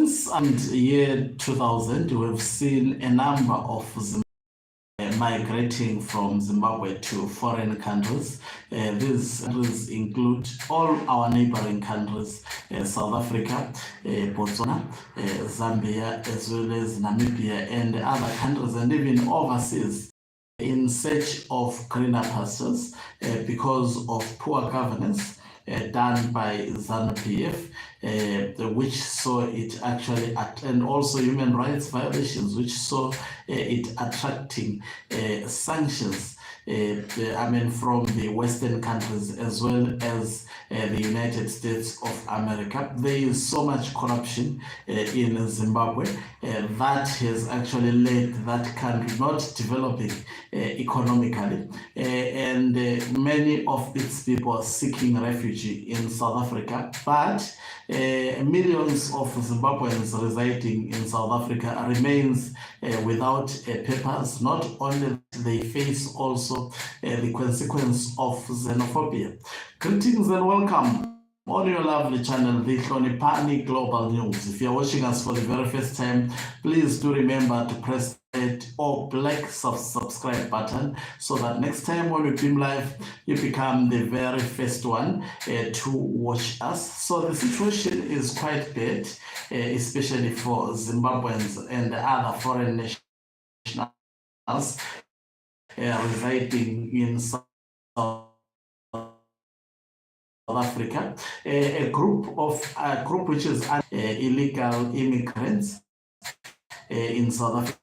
Since the year 2000, we've seen a number of migrating from Zimbabwe to foreign countries. These countries include all our neighboring countries, South Africa, Botswana, Zambia, as well as Namibia and other countries, and even overseas, in search of greener pastures because of poor governance done by ZANU-PF, which saw it actually, and also human rights violations, which saw it attracting sanctions from the Western countries as well as the United States of America. There is so much corruption in Zimbabwe that has actually led that country not developing economically, and many of its people seeking refuge in South Africa. But millions of Zimbabweans residing in South Africa remains without papers. Not only they face also the consequence of xenophobia. Greetings and welcome on your lovely channel, the Hlonipani Global News. If you're watching us for the very first time, please do remember to press red or black subscribe button so that next time when we beam live, you become the very first one to watch us. So the situation is quite bad, especially for Zimbabweans and other foreign nationals residing in South Africa. A group which is illegal immigrants in South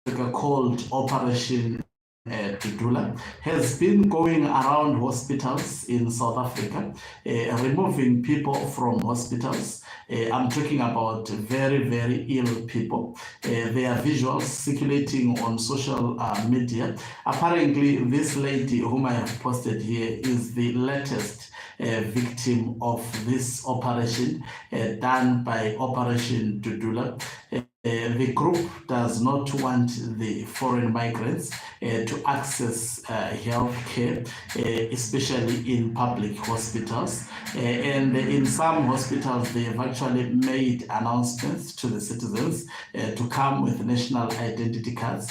Africa called Operation Dudula has been going around hospitals in South Africa, removing people from hospitals. I'm talking about very, very ill people. There are visuals circulating on social media. Apparently, this lady whom I have posted here is the latest victim of this operation done by Operation Dudula. The group does not want the foreign migrants to access health care, especially in public hospitals. And in some hospitals, they have actually made announcements to the citizens to come with national identity cards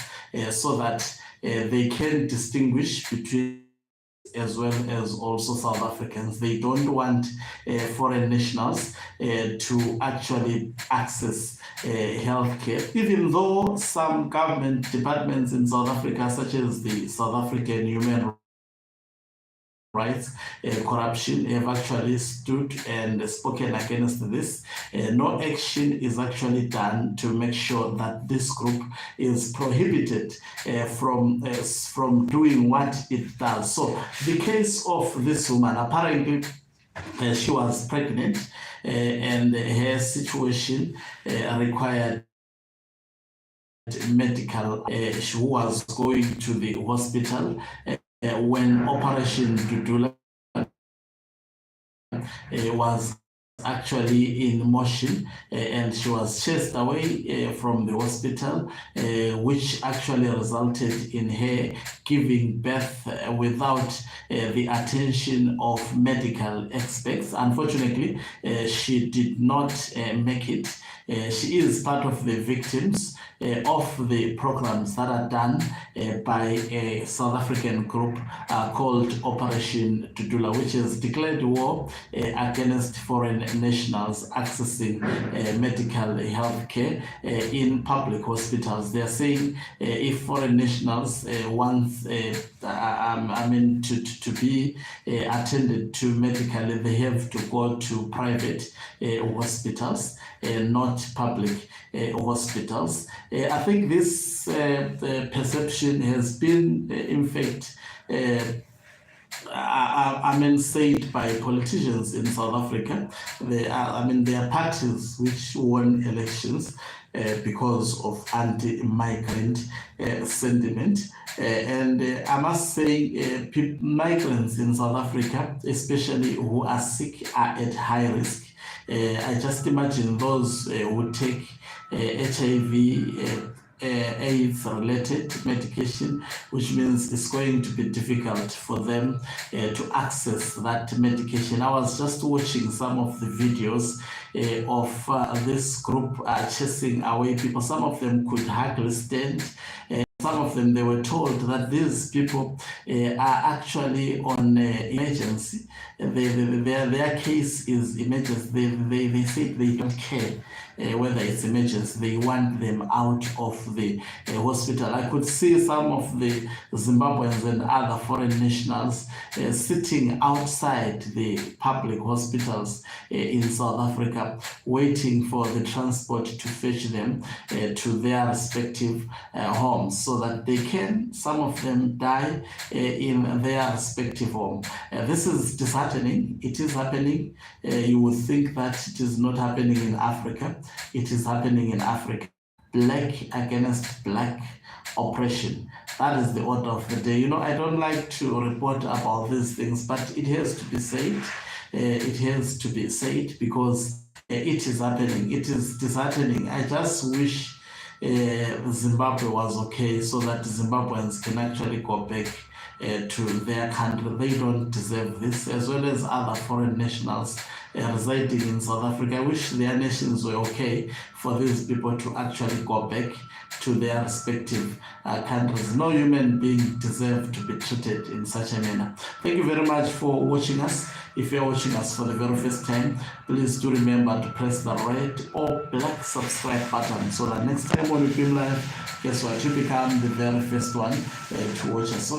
so that they can distinguish between as well as also South Africans. They don't want foreign nationals to actually access healthcare, even though some government departments in South Africa, such as the South African Human Rights corruption, have actually stood and spoken against this. No action is actually done to make sure that this group is prohibited from doing what it does. So the case of this woman, apparently she was pregnant and her situation required medical. She was going to the hospital when Operation Dudula was actually in motion, and she was chased away from the hospital, which actually resulted in her giving birth without the attention of medical experts. Unfortunately, she did not make it. She is part of the victims of the programs that are done by a South African group called Operation Dudula, which has declared war against foreign nationals accessing medical health care in public hospitals. They are saying if foreign nationals want to be attended to medically, they have to go to private hospitals, not public hospitals. I think this perception has been, in fact, said by politicians in South Africa. There are parties which won elections because of anti-migrant sentiment. And I must say, migrants in South Africa, especially who are sick, are at high risk. I just imagine those who take HIV AIDS-related medication, which means it's going to be difficult for them to access that medication. I was just watching some of the videos of this group chasing away people. Some of them could hardly stand. Some of them, they were told that these people are actually on emergency. Their case is emergency. They say they don't care whether it's emergency. They want them out of the hospital. I could see some of the Zimbabweans and other foreign nationals sitting outside the public hospitals in South Africa, waiting for the transport to fetch them to their respective homes, so that they can, some of them, die in their respective home. This is disheartening. It is happening. You would think that it is not happening in Africa. It is happening in Africa. Black against black oppression. That is the order of the day. You know, I don't like to report about these things, but it has to be said. It has to be said because it is happening. It is disheartening. I just wish Zimbabwe was okay, so that Zimbabweans can actually go back to their country. They don't deserve this, as well as other foreign nationals residing in South Africa. I wish their nations were okay for these people to actually go back to their respective countries. No human being deserves to be treated in such a manner. Thank you very much for watching us. If you're watching us for the very first time, please do remember to press the red or black subscribe button, so that next time when we film live, guess what, you become the very first one to watch us. So